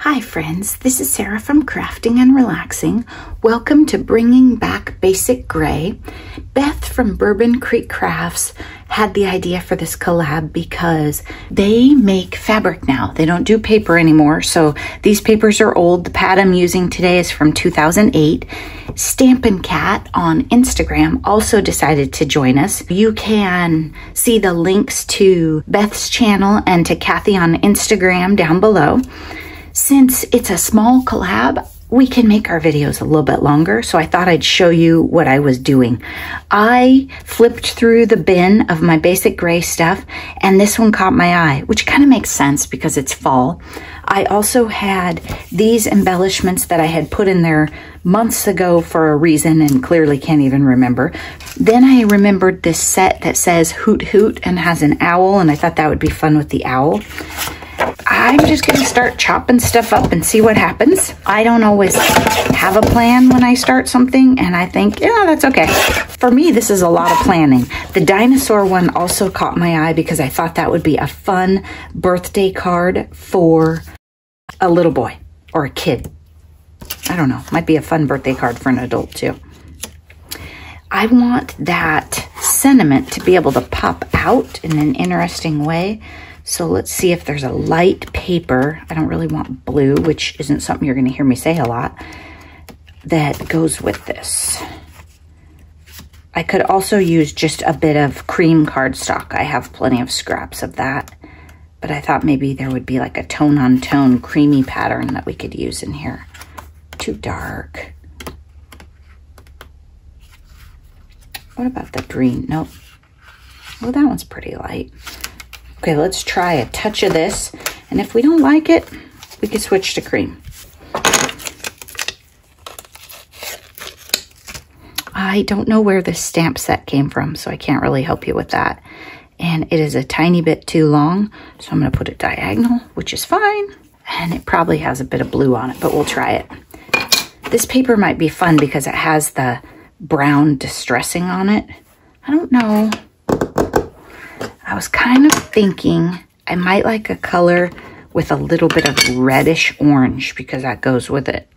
Hi friends, this is Sarah from Crafting and Relaxing. Welcome to Bringing Back Basic Gray. Beth from Bourbon Creek Crafts had the idea for this collab because they make fabric now. They don't do paper anymore, so these papers are old. The pad I'm using today is from 2008. Stampin' Cat on Instagram also decided to join us. You can see the links to Beth's channel and to Kathy on Instagram down below. Since it's a small collab, we can make our videos a little bit longer, so I thought I'd show you what I was doing. I flipped through the bin of my basic gray stuff, and this one caught my eye, which kind of makes sense because it's fall. I also had these embellishments that I had put in there months ago for a reason and clearly can't even remember. Then I remembered this set that says Hoot Hoot and has an owl, and I thought that would be fun with the owl. I'm just going to start chopping stuff up and see what happens. I don't always have a plan when I start something, and I think, yeah, that's okay. For me, this is a lot of planning. The dinosaur one also caught my eye because I thought that would be a fun birthday card for a little boy or a kid. I don't know. Might be a fun birthday card for an adult too. I want that sentiment to be able to pop out in an interesting way. So let's see if there's a light paper. I don't really want blue, which isn't something you're going to hear me say a lot, that goes with this. I could also use just a bit of cream cardstock. I have plenty of scraps of that, but I thought maybe there would be like a tone-on-tone creamy pattern that we could use in here. Too dark. What about the green? Nope. Well, that one's pretty light. Okay, let's try a touch of this, and if we don't like it, we can switch to cream. I don't know where this stamp set came from, so I can't really help you with that. And it is a tiny bit too long, so I'm going to put it diagonal, which is fine. And it probably has a bit of blue on it, but we'll try it. This paper might be fun because it has the brown distressing on it. I don't know. I was kind of thinking I might like a color with a little bit of reddish orange because that goes with it.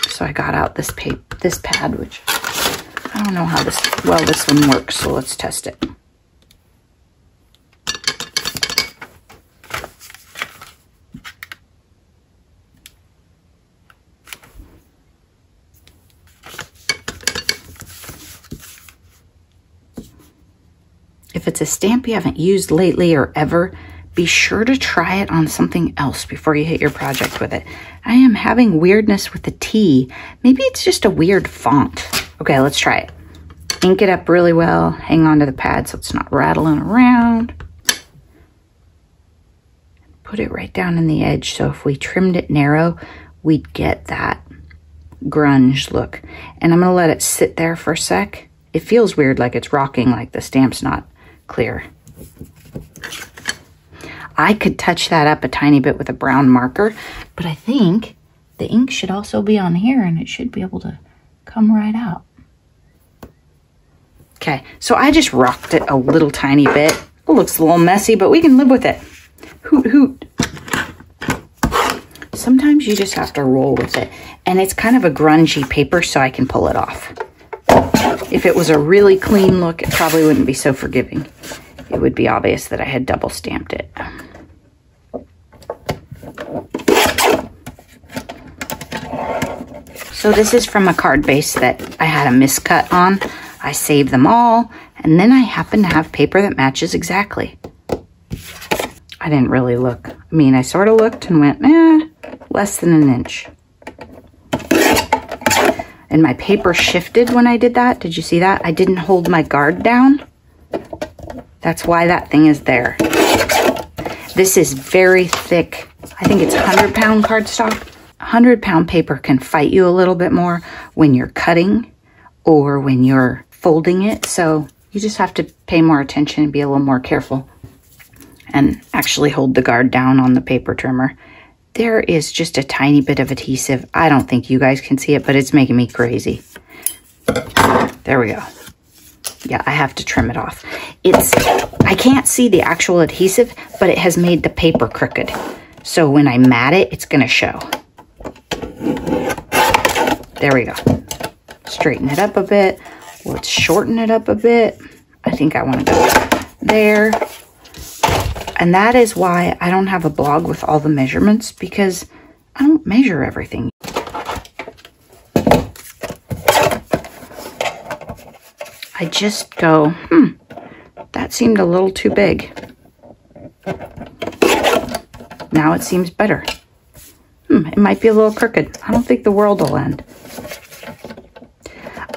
So I got out this pad, which I don't know how this one works, so let's test it. If it's a stamp you haven't used lately or ever, be sure to try it on something else before you hit your project with it. I am having weirdness with the T. Maybe it's just a weird font. Okay, let's try it. Ink it up really well. Hang on to the pad so it's not rattling around. Put it right down in the edge so if we trimmed it narrow, we'd get that grunge look. And I'm going to let it sit there for a sec. It feels weird, like it's rocking, like the stamp's not clear. I could touch that up a tiny bit with a brown marker, but I think the ink should also be on here and it should be able to come right out. Okay, so I just rocked it a little tiny bit. It looks a little messy, but we can live with it. Hoot, hoot. Sometimes you just have to roll with it. And it's kind of a grungy paper, so I can pull it off. If it was a really clean look, it probably wouldn't be so forgiving. It would be obvious that I had double stamped it. So this is from a card base that I had a miscut on. I saved them all, and then I happen to have paper that matches exactly. I didn't really look. I mean, I sort of looked and went, less than an inch. And my paper shifted when I did that. Did you see that? I didn't hold my guard down. That's why that thing is there. This is very thick. I think it's 100-pound cardstock. 100-pound paper can fight you a little bit more when you're cutting or when you're folding it. So you just have to pay more attention and be a little more careful and actually hold the guard down on the paper trimmer. There is just a tiny bit of adhesive. I don't think you guys can see it, but it's making me crazy. There we go. Yeah, I have to trim it off. I can't see the actual adhesive, but it has made the paper crooked. So when I mat it, it's gonna show. There we go. Straighten it up a bit. Let's shorten it up a bit. I think I want to go there. And that is why I don't have a blog with all the measurements, because I don't measure everything. I just go, that seemed a little too big. Now it seems better. It might be a little crooked. I don't think the world will end.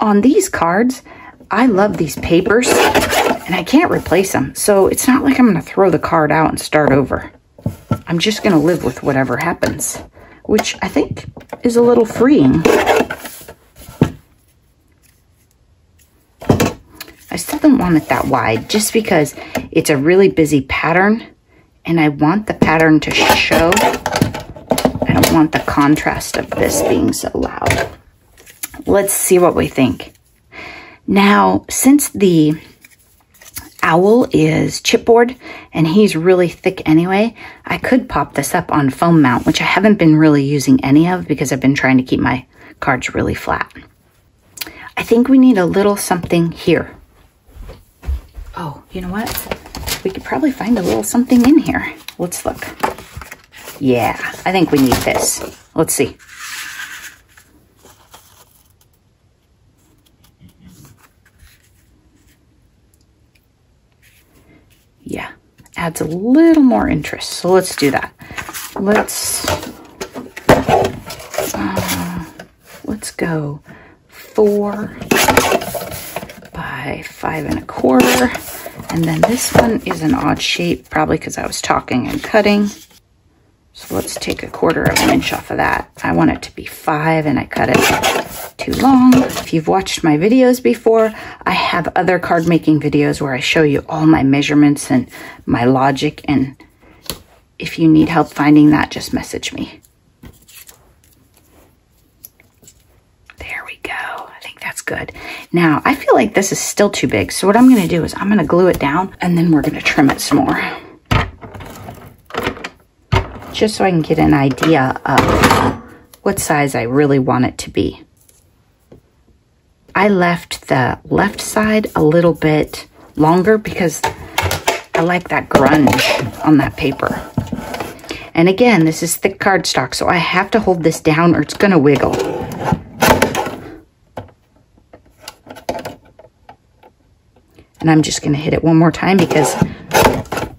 On these cards, I love these papers, and I can't replace them. So it's not like I'm going to throw the card out and start over. I'm just going to live with whatever happens, which I think is a little freeing. I still don't want it that wide, just because it's a really busy pattern, and I want the pattern to show. I don't want the contrast of this being so loud. Let's see what we think. Now, since the owl is chipboard and he's really thick anyway, I could pop this up on foam mount, which I haven't been really using any of because I've been trying to keep my cards really flat. I think we need a little something here. Oh, you know what? We could probably find a little something in here. Let's look. Yeah, I think we need this. Let's see. Yeah, adds a little more interest. So let's do that. Let's go 4 by 5 1/4. And then this one is an odd shape, probably because I was talking and cutting. So let's take 1/4 of an inch off of that. I want it to be 5 and I cut it too long. If you've watched my videos before, I have other card making videos where I show you all my measurements and my logic. And if you need help finding that, just message me. There we go. I think that's good. Now, I feel like this is still too big. So what I'm going to do is I'm going to glue it down and then we're going to trim it some more, just so I can get an idea of what size I really want it to be. I left the left side a little bit longer because I like that grunge on that paper. And again, this is thick cardstock, so I have to hold this down or it's going to wiggle. And I'm just going to hit it one more time because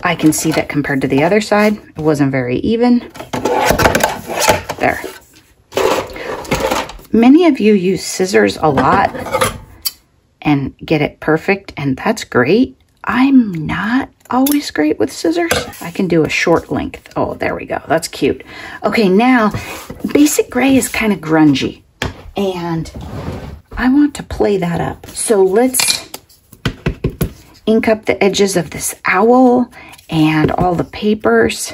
I can see that compared to the other side, it wasn't very even. There. Many of you use scissors a lot and get it perfect, and that's great. I'm not always great with scissors. I can do a short length. Oh, there we go. That's cute. Okay, now, basic gray is kind of grungy, and I want to play that up. So let's ink up the edges of this owl and all the papers.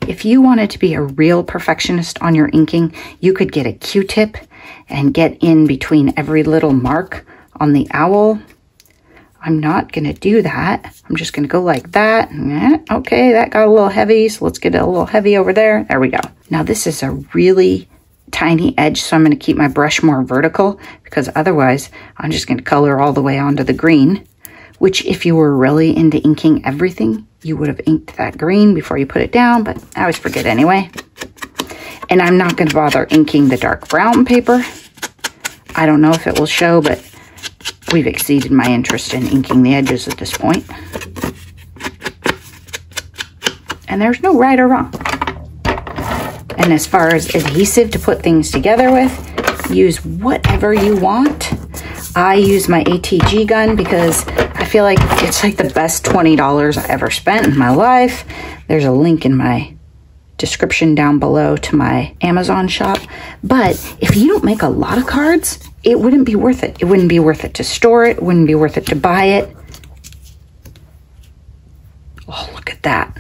If you wanted to be a real perfectionist on your inking, you could get a Q-tip and get in between every little mark on the owl. I'm not going to do that. I'm just going to go like that. Okay, that got a little heavy, so let's get it a little heavy over there. There we go. Now this is a really tiny edge, so I'm going to keep my brush more vertical because otherwise I'm just going to color all the way onto the green, which if you were really into inking everything, you would have inked that green before you put it down, but I always forget anyway. And I'm not going to bother inking the dark brown paper. I don't know if it will show, but we've exceeded my interest in inking the edges at this point. And there's no right or wrong. And as far as adhesive to put things together with, use whatever you want. I use my ATG gun because I feel like it's like the best $20 I ever spent in my life. There's a link in my description down below to my Amazon shop. But if you don't make a lot of cards, it wouldn't be worth it. It wouldn't be worth it to store it. It wouldn't be worth it to buy it. Oh, look at that.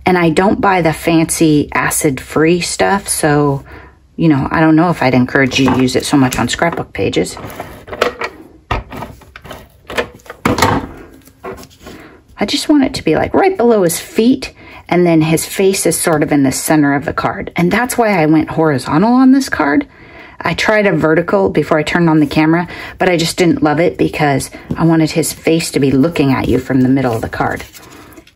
And I don't buy the fancy acid-free stuff, so, you know, I don't know if I'd encourage you to use it so much on scrapbook pages. I just want it to be like right below his feet, and then his face is sort of in the center of the card. And that's why I went horizontal on this card. I tried a vertical before I turned on the camera, but I just didn't love it because I wanted his face to be looking at you from the middle of the card.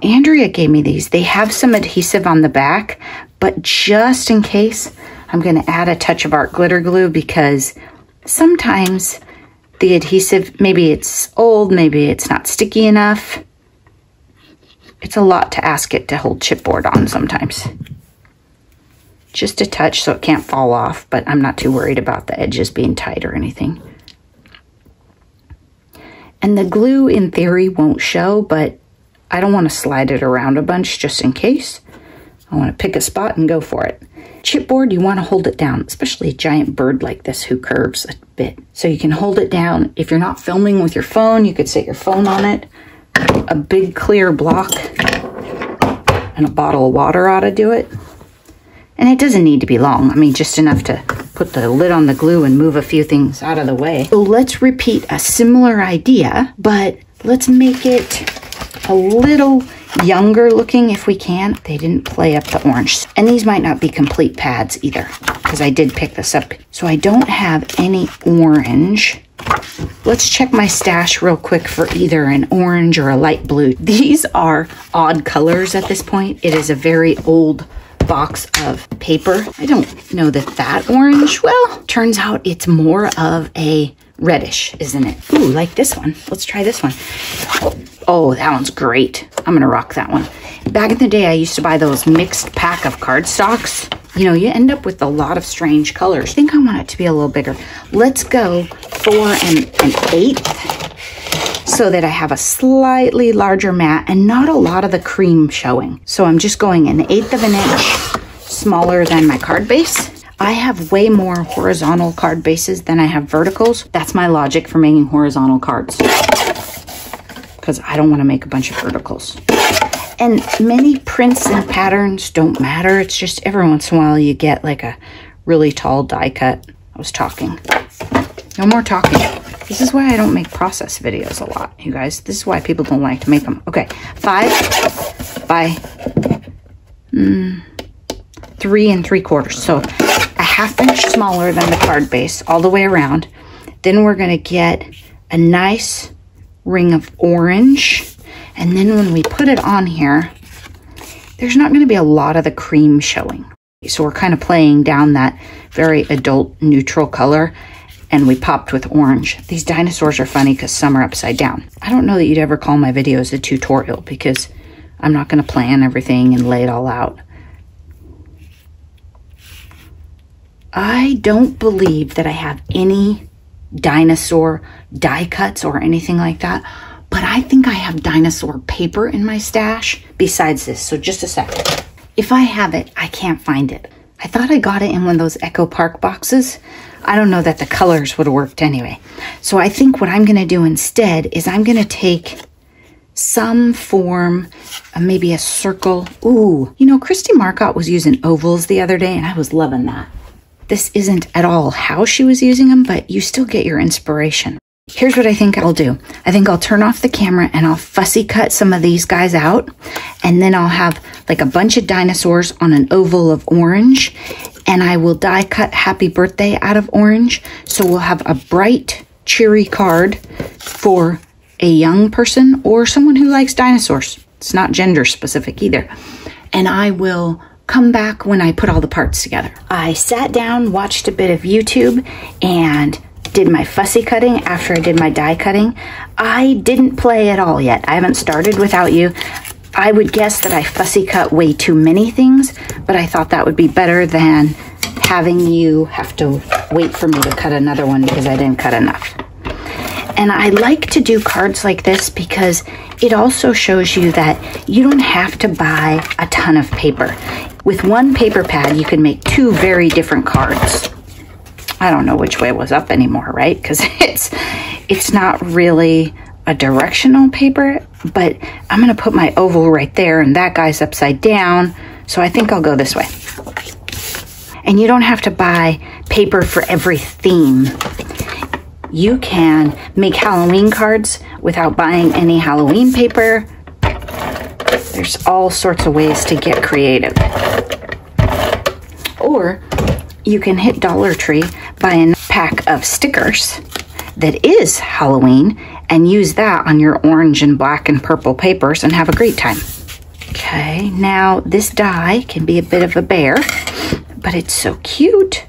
Andrea gave me these. They have some adhesive on the back, but just in case, I'm going to add a touch of art glitter glue because sometimes the adhesive, maybe it's old, maybe it's not sticky enough. It's a lot to ask it to hold chipboard on sometimes. Just a touch so it can't fall off, but I'm not too worried about the edges being tight or anything. And the glue in theory won't show, but I don't want to slide it around a bunch just in case. I want to pick a spot and go for it. Chipboard, you want to hold it down, especially a giant bird like this who curves a bit. So you can hold it down. If you're not filming with your phone, you could set your phone on it. A big clear block and a bottle of water ought to do it. And it doesn't need to be long. I mean, just enough to put the lid on the glue and move a few things out of the way. So let's repeat a similar idea, but let's make it a little younger looking if we can. They didn't play up the orange. And these might not be complete pads either, because I did pick this up. So I don't have any orange. Let's check my stash real quick for either an orange or a light blue. These are odd colors at this point. It is a very old box of paper. I don't know that orange, well, turns out it's more of a reddish, isn't it? Ooh, like this one. Let's try this one. Oh, that one's great. I'm gonna rock that one. Back in the day, I used to buy those mixed pack of cardstocks. You know, you end up with a lot of strange colors. I think I want it to be a little bigger. Let's go for an 1/8 so that I have a slightly larger mat and not a lot of the cream showing. So I'm just going 1/8 of an inch smaller than my card base. I have way more horizontal card bases than I have verticals. That's my logic for making horizontal cards, because I don't want to make a bunch of verticals. And many prints and patterns don't matter. It's just every once in a while you get like a really tall die cut. I was talking. No more talking. This is why I don't make process videos a lot, you guys. This is why people don't like to make them. Okay, 5 by 3 3/4. So a 1/2 inch smaller than the card base all the way around. Then we're gonna get a nice ring of orange. And then when we put it on here, there's not gonna be a lot of the cream showing. So we're kind of playing down that very adult neutral color, and we popped with orange. These dinosaurs are funny because some are upside down. I don't know that you'd ever call my videos a tutorial because I'm not gonna plan everything and lay it all out. I don't believe that I have any dinosaur die cuts or anything like that, but I think I have dinosaur paper in my stash besides this. So just a second. If I have it, I can't find it. I thought I got it in one of those Echo Park boxes. I don't know that the colors would have worked anyway. So I think what I'm gonna do instead is I'm gonna take some form, maybe a circle. Ooh, you know, Christy Marcotte was using ovals the other day and I was loving that. This isn't at all how she was using them, but you still get your inspiration. Here's what I think I'll do. I think I'll turn off the camera and I'll fussy cut some of these guys out. And then I'll have like a bunch of dinosaurs on an oval of orange. And I will die cut Happy Birthday out of orange. So we'll have a bright, cheery card for a young person or someone who likes dinosaurs. It's not gender specific either. And I will come back when I put all the parts together. I sat down, watched a bit of YouTube, and did my fussy cutting after I did my die cutting. I didn't play at all yet. I haven't started without you. I would guess that I fussy cut way too many things, but I thought that would be better than having you have to wait for me to cut another one because I didn't cut enough. And I like to do cards like this because it also shows you that you don't have to buy a ton of paper. With one paper pad, you can make 2 very different cards. I don't know which way was up anymore, right? Because it's not really a directional paper, but I'm gonna put my oval right there and that guy's upside down. So I think I'll go this way. And you don't have to buy paper for every theme. You can make Halloween cards without buying any Halloween paper. There's all sorts of ways to get creative. Or you can hit Dollar Tree, buy a pack of stickers that is Halloween, and use that on your orange and black and purple papers and have a great time. Okay, now this die can be a bit of a bear, but it's so cute.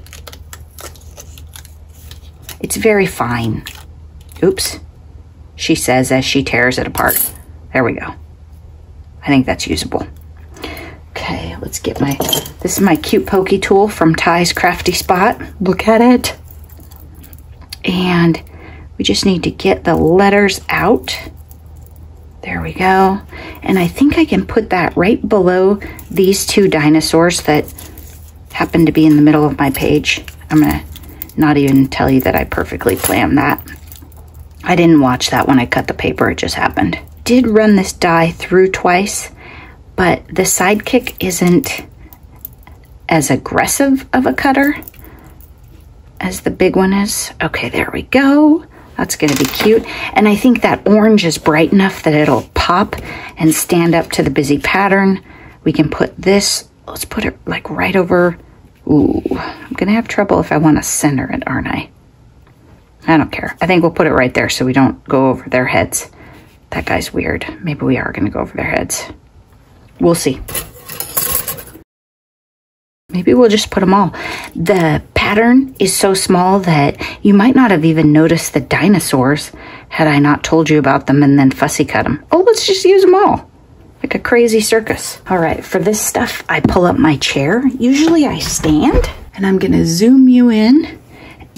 It's very fine. Oops, she says as she tears it apart. There we go. I think that's usable. Okay, let's get this is my cute pokey tool from Ty's Crafty Spot. Look at it. And we just need to get the letters out. There we go. And I think I can put that right below these two dinosaurs that happen to be in the middle of my page. I'm gonna not even tell you that I perfectly planned that. I didn't watch that when I cut the paper, it just happened. Did run this die through twice, but the Sidekick isn't as aggressive of a cutter as the big one is. Okay, there we go. That's gonna be cute. And I think that orange is bright enough that it'll pop and stand up to the busy pattern. We can put this, let's put it like right over. Ooh, I'm gonna have trouble if I wanna center it, aren't I? I don't care. I think we'll put it right there so we don't go over their heads. That guy's weird. Maybe we are gonna go over their heads. We'll see. Maybe we'll just put them all. The pattern is so small that you might not have even noticed the dinosaurs had I not told you about them and then fussy cut them. Oh, let's just use them all. Like a crazy circus. All right, for this stuff, I pull up my chair. Usually I stand, and I'm gonna zoom you in.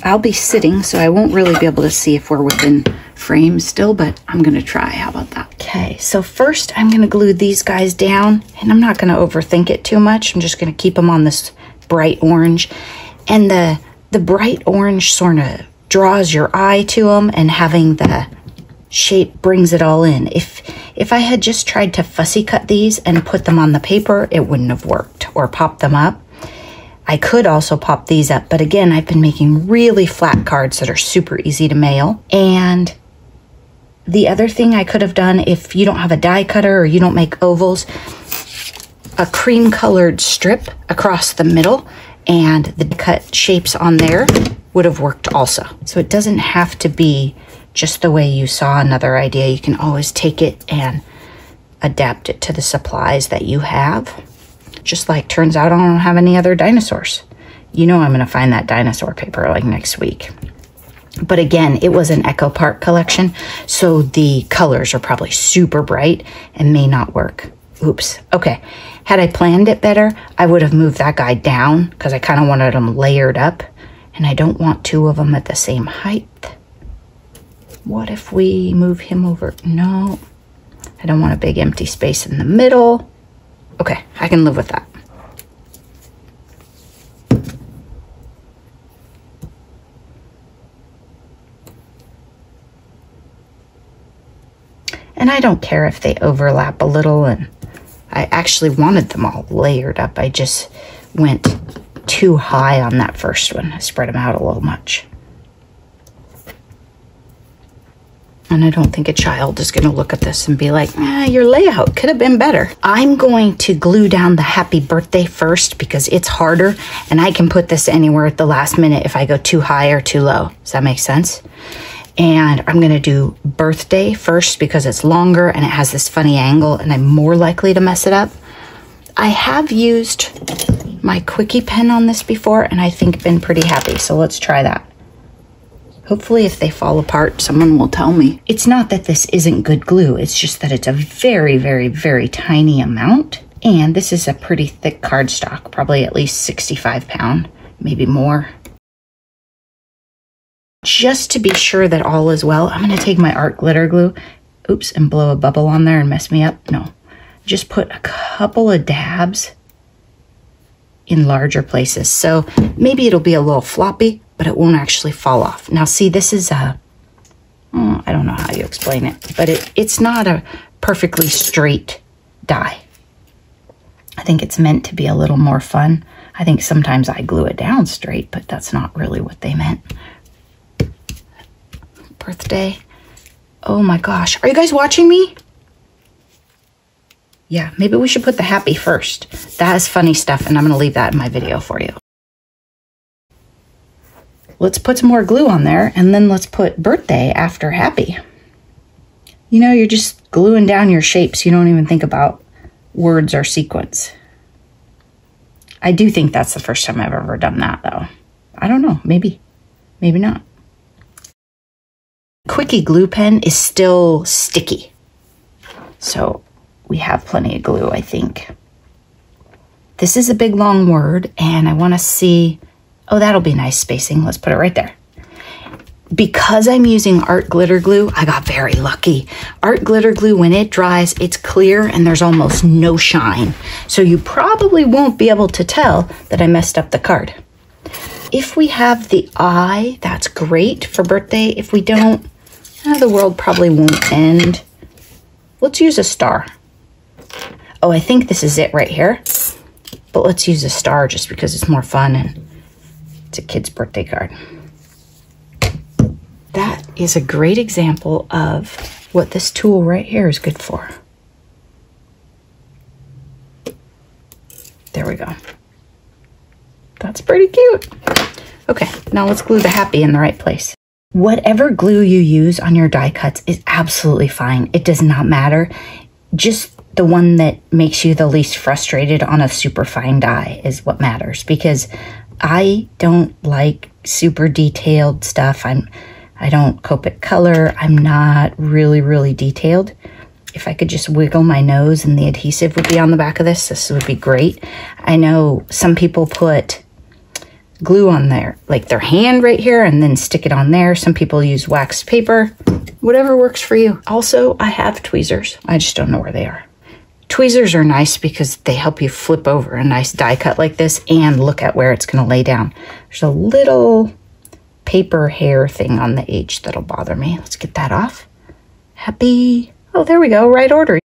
I'll be sitting, so I won't really be able to see if we're within frame still, but I'm gonna try. How about that? Okay, so first I'm gonna glue these guys down, and I'm not gonna overthink it too much. I'm just gonna keep them on this bright orange. And the bright orange sort of draws your eye to them, and having the shape brings it all in. If I had just tried to fussy cut these and put them on the paper, it wouldn't have worked, or pop them up. I could also pop these up, but again, I've been making really flat cards that are super easy to mail. And the other thing I could have done, if you don't have a die cutter or you don't make ovals, a cream colored strip across the middle and the cut shapes on there would have worked also. So it doesn't have to be just the way you saw. Another idea, you can always take it and adapt it to the supplies that you have. Just like, turns out I don't have any other dinosaurs. You know I'm gonna find that dinosaur paper like next week. But again, it was an Echo Park collection, so the colors are probably super bright and may not work. Oops, okay. Had I planned it better, I would have moved that guy down because I kind of wanted them layered up, and I don't want two of them at the same height. What if we move him over? No, I don't want a big empty space in the middle. Okay, I can live with that. And I don't care if they overlap a little, and I actually wanted them all layered up. I just went too high on that first one. I spread them out a little much. And I don't think a child is gonna look at this and be like, your layout could have been better. I'm going to glue down the happy birthday first because it's harder, and I can put this anywhere at the last minute if I go too high or too low. Does that make sense? And I'm gonna do birthday first because it's longer and it has this funny angle and I'm more likely to mess it up. I have used my Quickie pen on this before and I think been pretty happy, so let's try that. Hopefully if they fall apart, someone will tell me. It's not that this isn't good glue, it's just that it's a very, very, very tiny amount. And this is a pretty thick cardstock, probably at least 65 pound, maybe more. Just to be sure that all is well, I'm gonna take my art glitter glue, oops, and blow a bubble on there and mess me up. No, just put a couple of dabs in larger places. So maybe it'll be a little floppy, but it won't actually fall off. Now see, this is a, I don't know how you explain it, but it's not a perfectly straight die. I think it's meant to be a little more fun. I think sometimes I glue it down straight, but that's not really what they meant. Birthday. Oh my gosh, are you guys watching me? Yeah, maybe we should put the happy first. That is funny stuff, and I'm going to leave that in my video for you. Let's put some more glue on there, and then let's put birthday after happy. You know, you're just gluing down your shapes. You don't even think about words or sequence. I do think that's the first time I've ever done that, though. I don't know. Maybe. Maybe not. Quickie glue pen is still sticky. So we have plenty of glue, I think. This is a big, long word, and I want to see... Oh, that'll be nice spacing. Let's put it right there. Because I'm using art glitter glue, I got very lucky. Art glitter glue, when it dries, it's clear and there's almost no shine. So you probably won't be able to tell that I messed up the card. If we have the eye, that's great for birthday. If we don't, the world probably won't end. Let's use a star. Oh, I think this is it right here. But let's use a star just because it's more fun and it's a kid's birthday card. That is a great example of what this tool right here is good for. There we go. That's pretty cute. Okay, now let's glue the happy in the right place. Whatever glue you use on your die cuts is absolutely fine. It does not matter. Just the one that makes you the least frustrated on a super fine die is what matters, because I don't like super detailed stuff. I don't Copic color. I'm not really detailed. If I could just wiggle my nose and the adhesive would be on the back of this would be great. I know some people put glue on there, like their hand right here, and then stick it on there. Some people use waxed paper. Whatever works for you. Also, I have tweezers. I just don't know where they are. Tweezers are nice because they help you flip over a nice die cut like this and look at where it's going to lay down. There's a little paper hair thing on the H that'll bother me. Let's get that off. Happy, oh, there we go, right order.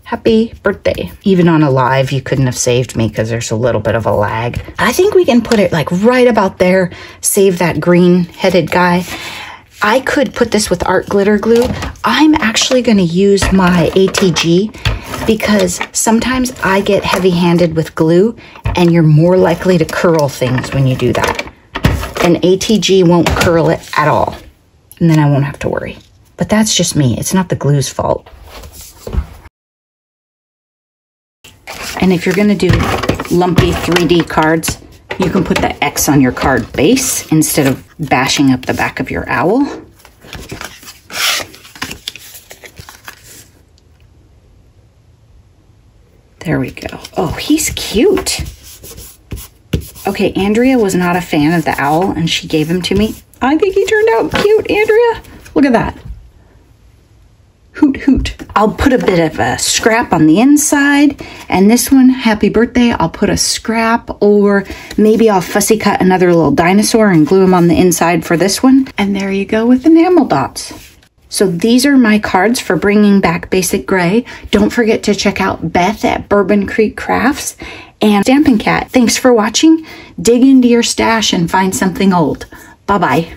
Happy birthday. Even on a live, you couldn't have saved me because there's a little bit of a lag. I think we can put it like right about there, save that green-headed guy. I could put this with art glitter glue. I'm actually going to use my ATG because sometimes I get heavy-handed with glue and you're more likely to curl things when you do that. And ATG won't curl it at all. And then I won't have to worry. But that's just me. It's not the glue's fault. And if you're going to do lumpy 3D cards, you can put the X on your card base instead of bashing up the back of your owl. There we go. Oh, he's cute. Okay, Andrea was not a fan of the owl, and she gave him to me. I think he turned out cute, Andrea. Look at that. Hoot, hoot. I'll put a bit of a scrap on the inside, and this one, happy birthday, I'll put a scrap, or maybe I'll fussy cut another little dinosaur and glue him on the inside for this one. And there you go with enamel dots. So these are my cards for bringing back basic gray. Don't forget to check out Beth at Bourbon Creek Crafts and Stampin' Cat. Thanks for watching. Dig into your stash and find something old. Bye-bye.